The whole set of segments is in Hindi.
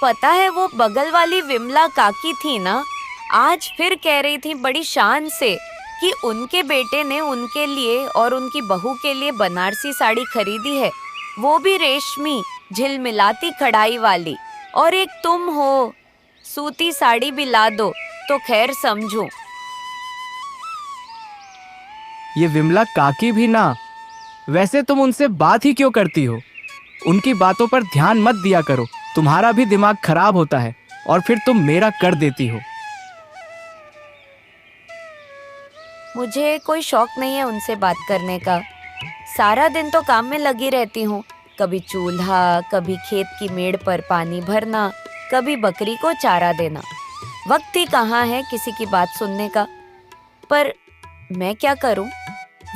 पता है वो बगल वाली विमला काकी थी ना, आज फिर कह रही थी बड़ी शान से कि उनके बेटे ने उनके लिए और उनकी बहू के लिए बनारसी साड़ी खरीदी है, वो भी रेशमी झिलमिलाती कढ़ाई वाली। और एक तुम हो, सूती साड़ी भी ला दो तो खैर समझूं। ये विमला काकी भी ना, वैसे तुम उनसे बात ही क्यों करती हो? उनकी बातों पर ध्यान मत दिया करो, तुम्हारा भी दिमाग खराब होता है और फिर तुम मेरा कर देती हो। मुझे कोई शौक नहीं है उनसे बात करने का। सारा दिन तो काम में लगी रहती हूँ, कभी चूल्हा, कभी खेत की मेड़ पर पानी भरना, कभी बकरी को चारा देना। वक्त ही कहाँ है किसी की बात सुनने का। पर मैं क्या करूँ,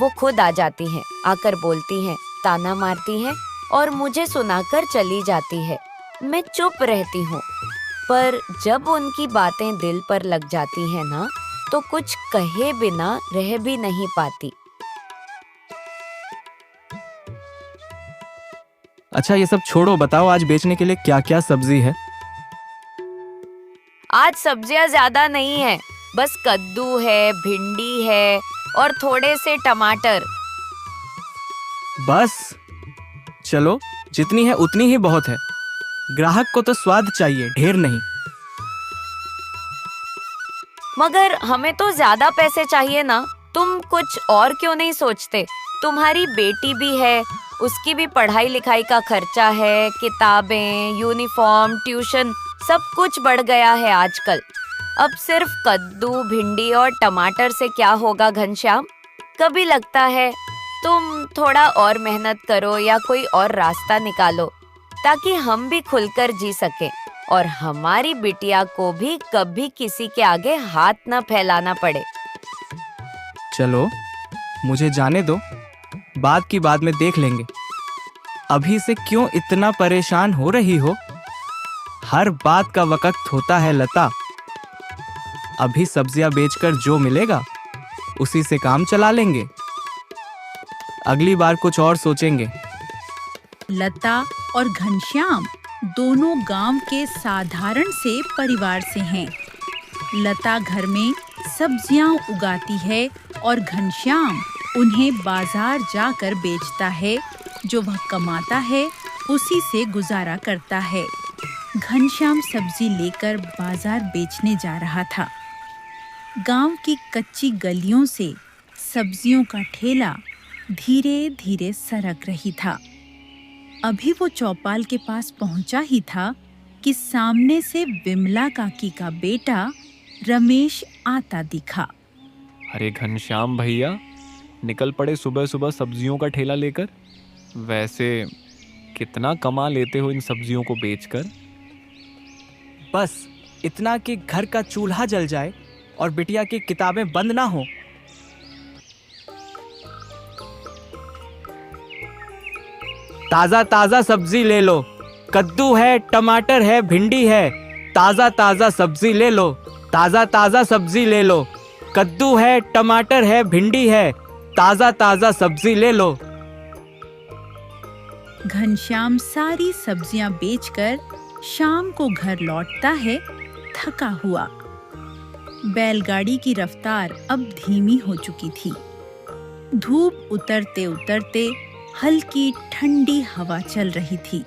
वो खुद आ जाती हैं, आकर बोलती हैं, ताना मारती हैं और मुझे सुनाकर चली जाती है। मैं चुप रहती हूँ, पर जब उनकी बातें दिल पर लग जाती हैं ना, तो कुछ कहे बिना रह भी नहीं पाती। अच्छा ये सब छोड़ो, बताओ आज बेचने के लिए क्या क्या सब्जी है? आज सब्जियां ज्यादा नहीं है, बस कद्दू है, भिंडी है और थोड़े से टमाटर। बस? चलो, जितनी है उतनी ही बहुत है। ग्राहक को तो स्वाद चाहिए, ढेर नहीं। मगर हमें तो ज्यादा पैसे चाहिए ना, तुम कुछ और क्यों नहीं सोचते? तुम्हारी बेटी भी है, उसकी भी पढ़ाई लिखाई का खर्चा है, किताबें, यूनिफॉर्म, ट्यूशन, सब कुछ बढ़ गया है आजकल। अब सिर्फ कद्दू, भिंडी और टमाटर से क्या होगा घनश्याम? कभी लगता है तुम थोड़ा और मेहनत करो या कोई और रास्ता निकालो, ताकि हम भी खुलकर जी सकें और हमारी बिटिया को भी कभी किसी के आगे हाथ न फैलाना पड़े। चलो, मुझे जाने दो, बात की बाद में देख लेंगे। अभी से क्यों इतना परेशान हो रही हो? हर बात का वक्त होता है लता। अभी सब्जियां बेचकर जो मिलेगा उसी से काम चला लेंगे, अगली बार कुछ और सोचेंगे। लता और घनश्याम दोनों गांव के साधारण से परिवार से हैं। लता घर में सब्जियां उगाती है और घनश्याम उन्हें बाजार जाकर बेचता है। जो वह कमाता है उसी से गुजारा करता है। घनश्याम सब्जी लेकर बाजार बेचने जा रहा था। गांव की कच्ची गलियों से सब्जियों का ठेला धीरे धीरे सरक रही था। अभी वो चौपाल के पास पहुंचा ही था कि सामने से विमला काकी का बेटा रमेश आता दिखा। अरे घनश्याम भैया, निकल पड़े सुबह सुबह सब्जियों का ठेला लेकर। वैसे कितना कमा लेते हो इन सब्जियों को बेचकर? बस इतना कि घर का चूल्हा जल जाए और बिटिया की किताबें बंद ना हो। ताजा ताजा सब्जी ले लो, कद्दू है, टमाटर है, भिंडी है। ताजा ताजा सब्जी ले लो, ताजा ताजा सब्जी ले लो। कद्दू है, टमाटर है, भिंडी है। ताजा ताजा सब्जी ले लो। घनश्याम सारी सब्जियां बेचकर शाम को घर लौटता है, थका हुआ। बैलगाड़ी की रफ्तार अब धीमी हो चुकी थी। धूप उतरते उतरते हल्की ठंडी हवा चल रही थी,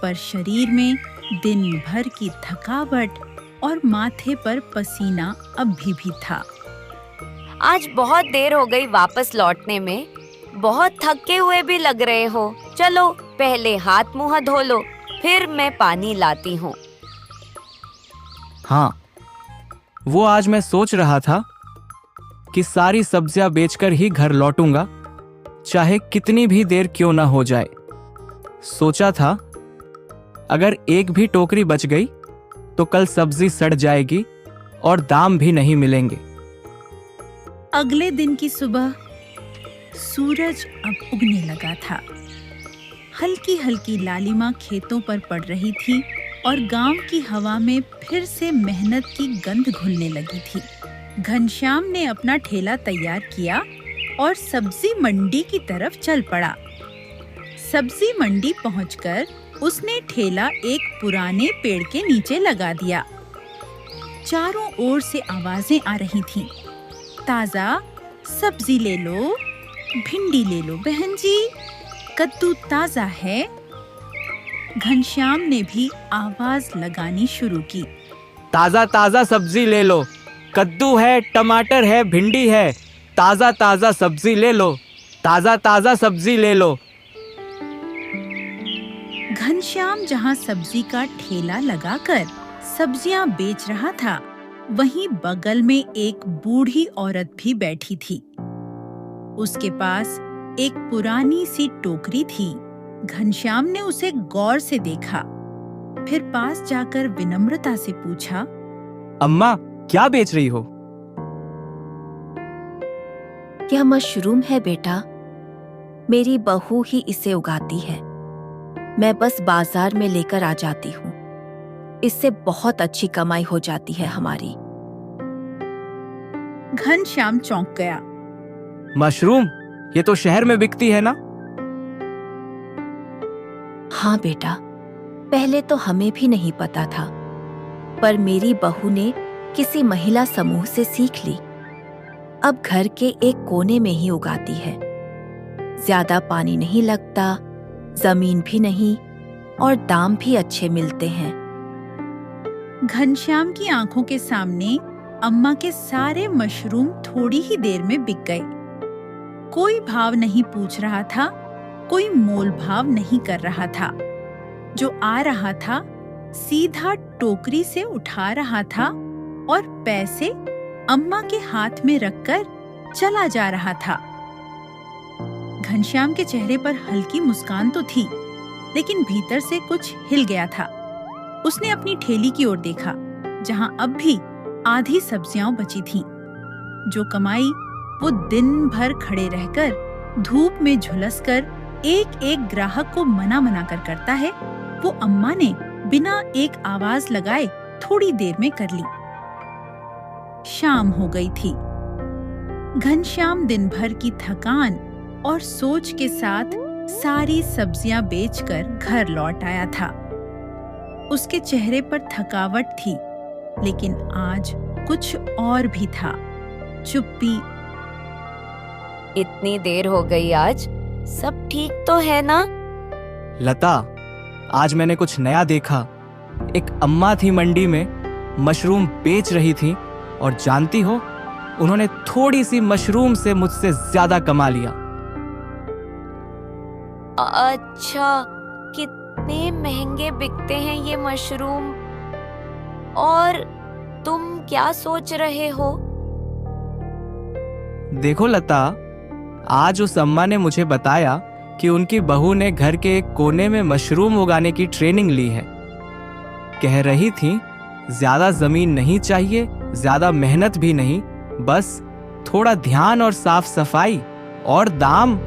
पर शरीर में दिन भर की थकावट और माथे पर पसीना अभी भी था। आज बहुत देर हो गई वापस लौटने में, बहुत थके हुए भी लग रहे हो। चलो पहले हाथ मुंह धो लो, फिर मैं पानी लाती हूँ। हाँ, वो आज मैं सोच रहा था कि सारी सब्जियां बेचकर ही घर लौटूंगा, चाहे कितनी भी देर क्यों ना हो जाए। सोचा था अगर एक भी टोकरी बच गई तो कल सब्जी सड़ जाएगी और दाम भी नहीं मिलेंगे। अगले दिन की सुबह सूरज अब उगने लगा था। हल्की हल्की लालिमा खेतों पर पड़ रही थी और गांव की हवा में फिर से मेहनत की गंध घुलने लगी थी। घनश्याम ने अपना ठेला तैयार किया और सब्जी मंडी की तरफ चल पड़ा। सब्जी मंडी पहुंचकर उसने ठेला एक पुराने पेड़ के नीचे लगा दिया। चारों ओर से आवाजें आ रही थीं। ताजा सब्जी ले लो, भिंडी ले लो बहन जी, कद्दू ताजा है। घनश्याम ने भी आवाज लगानी शुरू की। ताजा ताजा सब्जी ले लो, कद्दू है, टमाटर है, भिंडी है, ताजा ताजा सब्जी ले लो, ताजा ताजा सब्जी ले लो। घनश्याम जहाँ सब्जी का ठेला लगाकर सब्जियां बेच रहा था, वहीं बगल में एक बूढ़ी औरत भी बैठी थी। उसके पास एक पुरानी सी टोकरी थी। घनश्याम ने उसे गौर से देखा, फिर पास जाकर विनम्रता से पूछा, अम्मा, क्या बेच रही हो? यह मशरूम है बेटा, मेरी बहू ही इसे उगाती है। मैं बस बाजार में लेकर आ जाती हूँ। इससे बहुत अच्छी कमाई हो जाती है हमारी। घनश्याम चौंक गया। मशरूम? ये तो शहर में बिकती है ना? हाँ बेटा, पहले तो हमें भी नहीं पता था, पर मेरी बहू ने किसी महिला समूह से सीख ली। अब घर के एक कोने में ही उगाती है। ज्यादा पानी नहीं लगता, जमीन भी नहीं, और दाम भी अच्छे मिलते हैं। घनश्याम की आंखों के सामने अम्मा के सारे मशरूम थोड़ी ही देर में बिक गए। कोई भाव नहीं पूछ रहा था, कोई मोल भाव नहीं कर रहा था। जो आ रहा था सीधा टोकरी से उठा रहा था और पैसे अम्मा के हाथ में रखकर चला जा रहा था। घनश्याम के चेहरे पर हल्की मुस्कान तो थी, लेकिन भीतर से कुछ हिल गया था। उसने अपनी ठेली की ओर देखा, जहां अब भी आधी सब्जियां बची थीं। जो कमाई वो दिन भर खड़े रहकर धूप में झुलसकर एक एक ग्राहक को मना कर करता है, वो अम्मा ने बिना एक आवाज लगाए थोड़ी देर में कर ली। शाम हो गई थी। घनश्याम दिन भर की थकान और सोच के साथ सारी सब्जियां बेचकर घर लौट आया था। उसके चेहरे पर थकावट थी, लेकिन आज कुछ और भी था, चुप्पी। इतनी देर हो गई आज, सब ठीक तो है ना? लता, आज मैंने कुछ नया देखा। एक अम्मा थी मंडी में, मशरूम बेच रही थी, और जानती हो, उन्होंने थोड़ी सी मशरूम से मुझसे ज्यादा कमा लिया। अच्छा, कितने महंगे बिकते हैं ये मशरूम? और तुम क्या सोच रहे हो? देखो लता, आज उस अम्मा ने मुझे बताया कि उनकी बहू ने घर के एक कोने में मशरूम उगाने की ट्रेनिंग ली है। कह रही थी, ज्यादा जमीन नहीं चाहिए, ज्यादा मेहनत भी नहीं, बस थोड़ा ध्यान और साफ सफाई, और दाम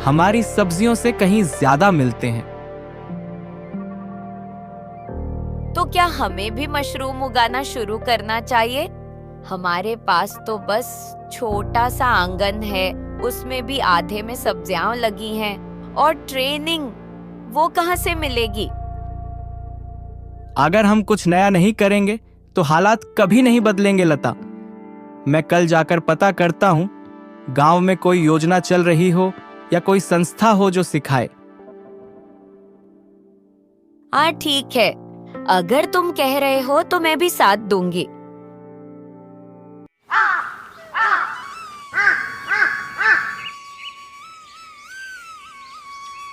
हमारी सब्जियों से कहीं ज्यादा मिलते हैं। तो क्या हमें भी मशरूम उगाना शुरू करना चाहिए? हमारे पास तो बस छोटा सा आंगन है, उसमें भी आधे में सब्जियां लगी हैं, और ट्रेनिंग वो कहाँ से मिलेगी? अगर हम कुछ नया नहीं करेंगे तो हालात कभी नहीं बदलेंगे लता। मैं कल जाकर पता करता हूँ, गांव में कोई योजना चल रही हो या कोई संस्था हो जो सिखाए। हाँ ठीक है, अगर तुम कह रहे हो तो मैं भी साथ दूंगी।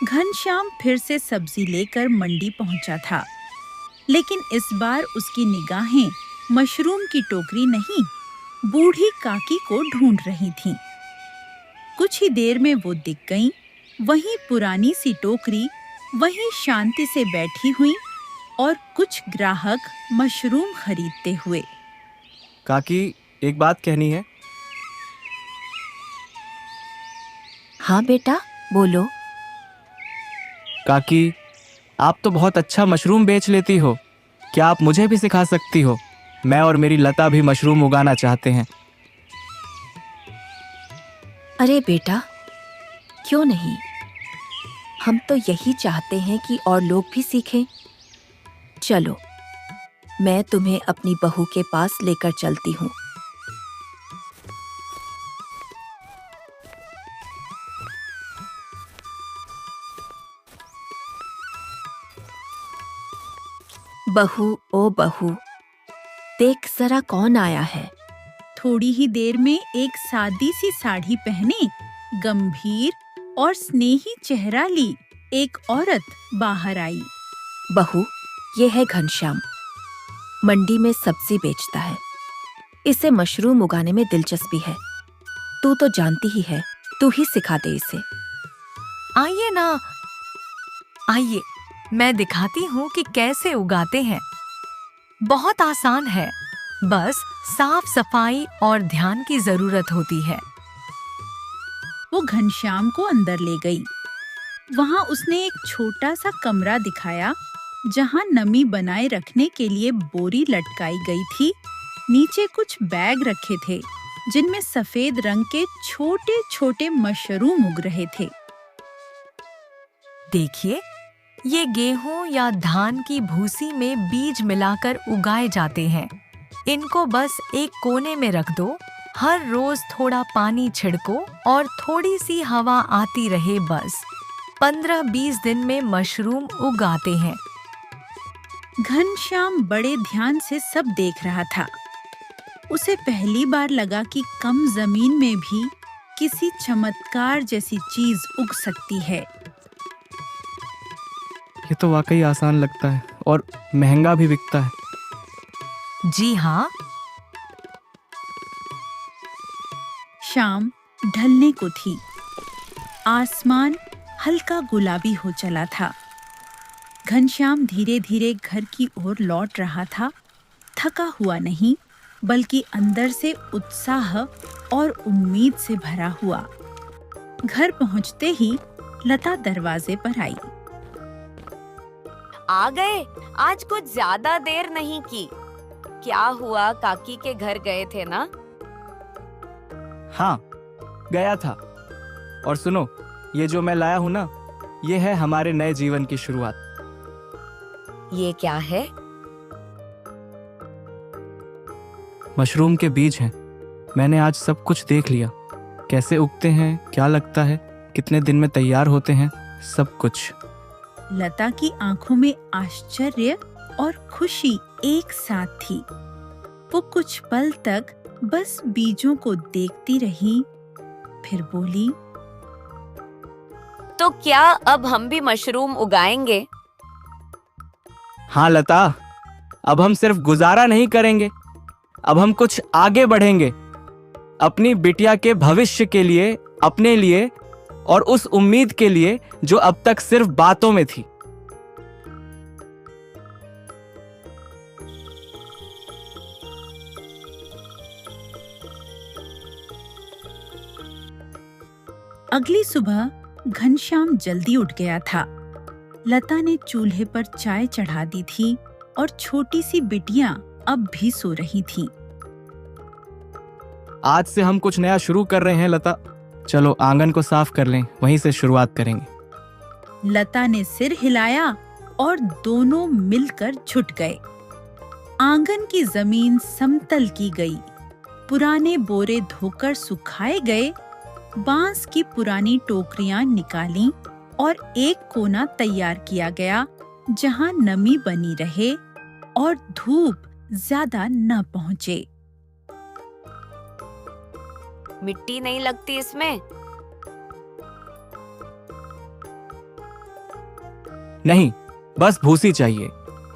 घनश्याम फिर से सब्जी लेकर मंडी पहुंचा था, लेकिन इस बार उसकी निगाहें मशरूम की टोकरी नहीं, बूढ़ी काकी को ढूंढ रही थीं। कुछ ही देर में वो दिख गईं, वहीं पुरानी सी टोकरी, वहीं शांति से बैठी हुई, और कुछ ग्राहक मशरूम खरीदते हुए। काकी, एक बात कहनी है। हाँ बेटा, बोलो। काकी, आप तो बहुत अच्छा मशरूम बेच लेती हो, क्या आप मुझे भी सिखा सकती हो? मैं और मेरी लता भी मशरूम उगाना चाहते हैं। अरे बेटा, क्यों नहीं? हम तो यही चाहते हैं कि और लोग भी सीखें। चलो, मैं तुम्हें अपनी बहू के पास लेकर चलती हूँ। बहू, ओ बहू, देख जरा कौन आया है। थोड़ी ही देर में एक सादी सी साड़ी पहने, गंभीर और स्नेही चेहरा ली एक औरत बाहर आई। बहू, ये है घनश्याम। मंडी में सब्जी बेचता है। इसे मशरूम उगाने में दिलचस्पी है। तू तो जानती ही है, तू ही सिखा दे इसे। आइए ना, आइए, मैं दिखाती हूँ कि कैसे उगाते हैं। बहुत आसान है, बस साफ सफाई और ध्यान की जरूरत होती है। वो घनश्याम को अंदर ले गई। वहाँ उसने एक छोटा सा कमरा दिखाया, जहाँ नमी बनाए रखने के लिए बोरी लटकाई गई थी। नीचे कुछ बैग रखे थे, जिनमें सफेद रंग के छोटे छोटे मशरूम उग रहे थे। देखिए, ये गेहूं या धान की भूसी में बीज मिलाकर उगाए जाते हैं। इनको बस एक कोने में रख दो, हर रोज थोड़ा पानी छिड़को और थोड़ी सी हवा आती रहे। बस 15-20 दिन में मशरूम उग आते हैं। घनश्याम बड़े ध्यान से सब देख रहा था। उसे पहली बार लगा कि कम जमीन में भी किसी चमत्कार जैसी चीज उग सकती है। ये तो वाकई आसान लगता है और महंगा भी बिकता है। जी हाँ। शाम ढलने को थी। आसमान हल्का गुलाबी हो चला था। घनश्याम धीरे धीरे घर की ओर लौट रहा था, थका हुआ नहीं, बल्कि अंदर से उत्साह और उम्मीद से भरा हुआ। घर पहुंचते ही लता दरवाजे पर आई। आ गए? आज कुछ ज्यादा देर नहीं की। क्या हुआ, काकी के घर गए थे ना? हाँ, गया था। और सुनो, ये जो मैं लाया हूँ ना, ये है हमारे नए जीवन की शुरुआत। ये क्या है? मशरूम के बीज हैं। मैंने आज सब कुछ देख लिया, कैसे उगते हैं, क्या लगता है, कितने दिन में तैयार होते हैं, सब कुछ। लता की आंखों में आश्चर्य और खुशी एक साथ थी। वो कुछ पल तक बस बीजों को देखती रही, फिर बोली, तो क्या अब हम भी मशरूम उगाएंगे? हाँ लता, अब हम सिर्फ गुजारा नहीं करेंगे, अब हम कुछ आगे बढ़ेंगे। अपनी बिटिया के भविष्य के लिए, अपने लिए और उस उम्मीद के लिए जो अब तक सिर्फ बातों में थी। अगली सुबह घनश्याम जल्दी उठ गया था। लता ने चूल्हे पर चाय चढ़ा दी थी और छोटी सी बिटिया अब भी सो रही थी। आज से हम कुछ नया शुरू कर रहे हैं लता। चलो आंगन को साफ कर लें, वहीं से शुरुआत करेंगे। लता ने सिर हिलाया और दोनों मिलकर झुक गए। आंगन की जमीन समतल की गई, पुराने बोरे धोकर सुखाए गए, बांस की पुरानी टोकरियां निकाली और एक कोना तैयार किया गया जहां नमी बनी रहे और धूप ज्यादा न पहुंचे। मिट्टी नहीं लगती इसमें? नहीं, बस भूसी चाहिए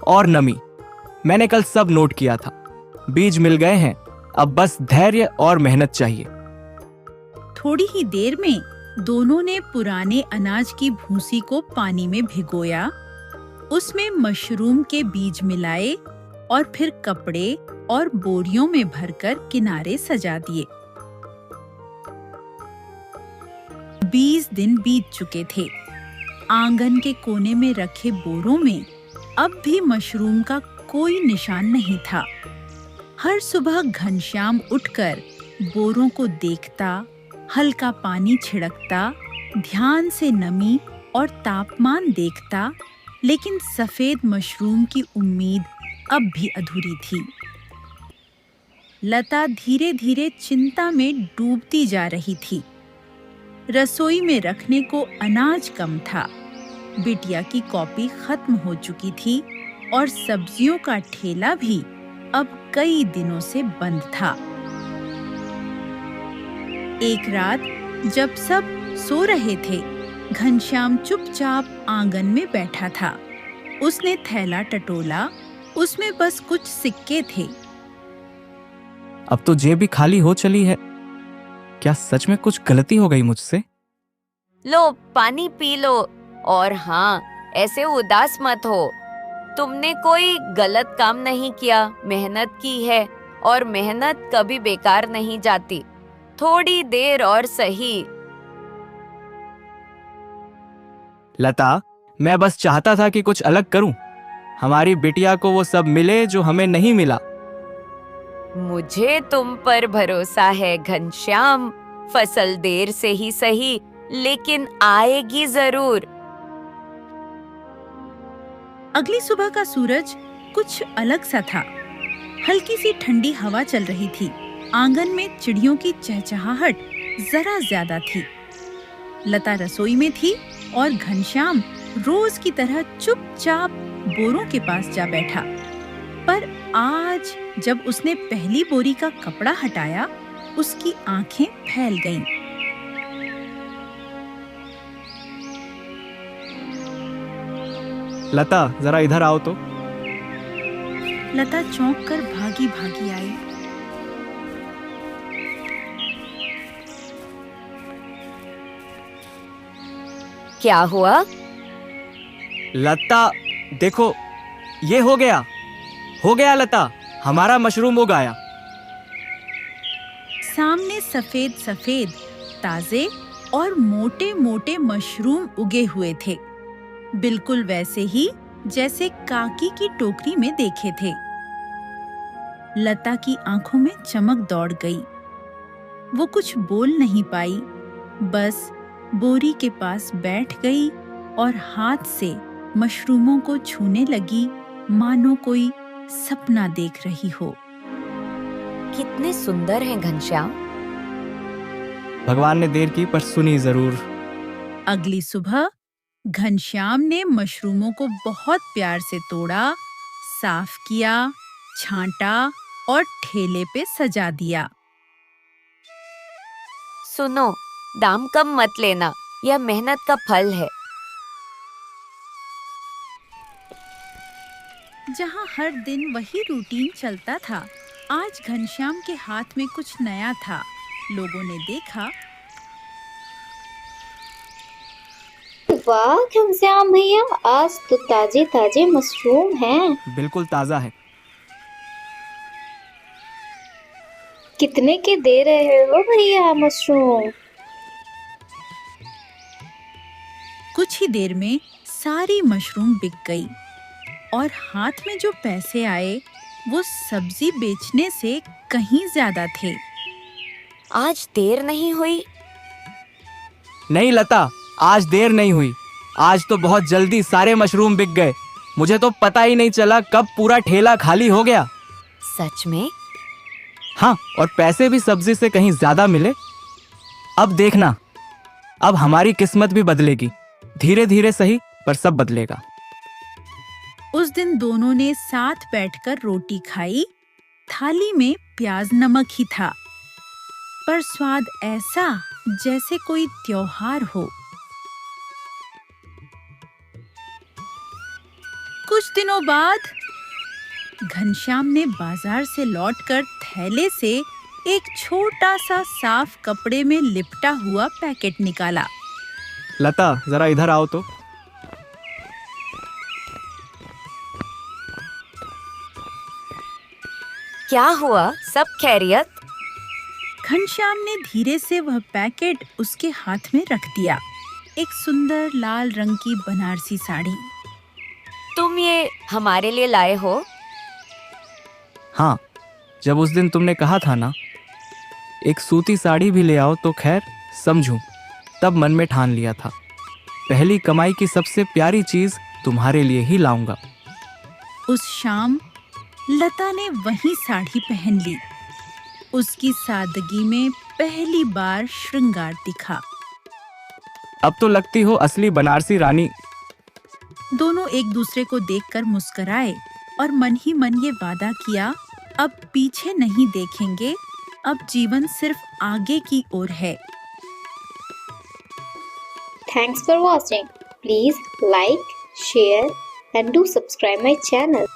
और नमी। मैंने कल सब नोट किया था। बीज मिल गए हैं, अब बस धैर्य और मेहनत चाहिए। थोड़ी ही देर में दोनों ने पुराने अनाज की भूसी को पानी में भिगोया, उसमें मशरूम के बीज मिलाए और फिर कपड़े और बोरियों में भरकर किनारे सजा दिए। 20 दिन बीत चुके थे। आंगन के कोने में रखे बोरों में अब भी मशरूम का कोई निशान नहीं था। हर सुबह घनश्याम उठकर बोरों को देखता, हल्का पानी छिड़कता, ध्यान से नमी और तापमान देखता, लेकिन सफेद मशरूम की उम्मीद अब भी अधूरी थी। लता धीरे धीरे चिंता में डूबती जा रही थी। रसोई में रखने को अनाज कम था, बिटिया की कॉपी खत्म हो चुकी थी और सब्जियों का ठेला भी अब कई दिनों से बंद था। एक रात जब सब सो रहे थे, घनश्याम चुपचाप आंगन में बैठा था। उसने थैला टटोला, उसमें बस कुछ सिक्के थे। अब तो जेब भी खाली हो चली है। क्या सच में कुछ गलती हो गई मुझसे? लो पानी पी लो। और हाँ, ऐसे उदास मत हो। तुमने कोई गलत काम नहीं किया, मेहनत की है और मेहनत कभी बेकार नहीं जाती। थोड़ी देर और सही। लता, मैं बस चाहता था कि कुछ अलग करूं। हमारी बिटिया को वो सब मिले जो हमें नहीं मिला। मुझे तुम पर भरोसा है घनश्याम। फसल देर से ही सही, लेकिन आएगी जरूर। अगली सुबह का सूरज कुछ अलग सा था। हल्की सी ठंडी हवा चल रही थी। आंगन में चिड़ियों की चहचहाहट जरा ज्यादा थी। लता रसोई में थी और घनश्याम रोज की तरह चुपचाप बोरों के पास जा बैठा। पर आज जब उसने पहली बोरी का कपड़ा हटाया, उसकी आंखें फैल गईं। लता, जरा इधर आओ तो। लता चौंक कर भागी भागी आई। क्या हुआ? लता, देखो, ये हो गया लता, हमारा मशरूम उग आया। सामने सफेद सफेद ताजे और मोटे मोटे मशरूम उगे हुए थे, बिल्कुल वैसे ही जैसे काकी की टोकरी में देखे थे। लता की आंखों में चमक दौड़ गई। वो कुछ बोल नहीं पाई, बस बोरी के पास बैठ गई और हाथ से मशरूमों को छूने लगी, मानो कोई सपना देख रही हो। कितने सुंदर हैं घनश्याम। भगवान ने देर की पर सुनी जरूर। अगली सुबह घनश्याम ने मशरूमों को बहुत प्यार से तोड़ा, साफ किया, छांटा और ठेले पे सजा दिया। सुनो, दाम कम मत लेना, यह मेहनत का फल है। जहाँ हर दिन वही रूटीन चलता था, आज घनश्याम के हाथ में कुछ नया था। लोगों ने देखा, वाह घनश्याम भैया, आज तो ताजे ताजे मशरूम हैं। बिल्कुल ताजा है। कितने के दे रहे हो भैया मशरूम? कुछ ही देर में सारी मशरूम बिक गई और हाथ में जो पैसे आए वो सब्जी बेचने से कहीं ज्यादा थे। आज देर नहीं हुई? नहीं लता, आज देर नहीं हुई। आज तो बहुत जल्दी सारे मशरूम बिक गए। मुझे तो पता ही नहीं चला कब पूरा ठेला खाली हो गया। सच में? हाँ, और पैसे भी सब्जी से कहीं ज्यादा मिले। अब देखना, अब हमारी किस्मत भी बदलेगी। धीरे धीरे सही, पर सब बदलेगा। उस दिन दोनों ने साथ बैठकर रोटी खाई। थाली में प्याज नमक ही था, पर स्वाद ऐसा जैसे कोई त्योहार हो। कुछ दिनों बाद घनश्याम ने बाजार से लौटकर थैले से एक छोटा सा साफ कपड़े में लिपटा हुआ पैकेट निकाला। लता, जरा इधर आओ तो। क्या हुआ? सब खैरियत? घनश्याम ने धीरे से वह पैकेट उसके हाथ में रख दिया। एक सुंदर लाल रंग की बनारसी साड़ी। तुम ये हमारे लिए लाए हो? हाँ, जब उस दिन तुमने कहा था ना, एक सूती साड़ी भी ले आओ तो खैर समझूं, तब मन में ठान लिया था। पहली कमाई की सबसे प्यारी चीज तुम्हारे लिए ही लाऊंगा। उस शाम लता ने वही साड़ी पहन ली। उसकी सादगी में पहली बार श्रृंगार दिखा। अब तो लगती हो असली बनारसी रानी। दोनों एक दूसरे को देखकर मुस्कुराए और मन ही मन ये वादा किया, अब पीछे नहीं देखेंगे, अब जीवन सिर्फ आगे की ओर है। Thanks for watching. Please like, share and do subscribe my channel.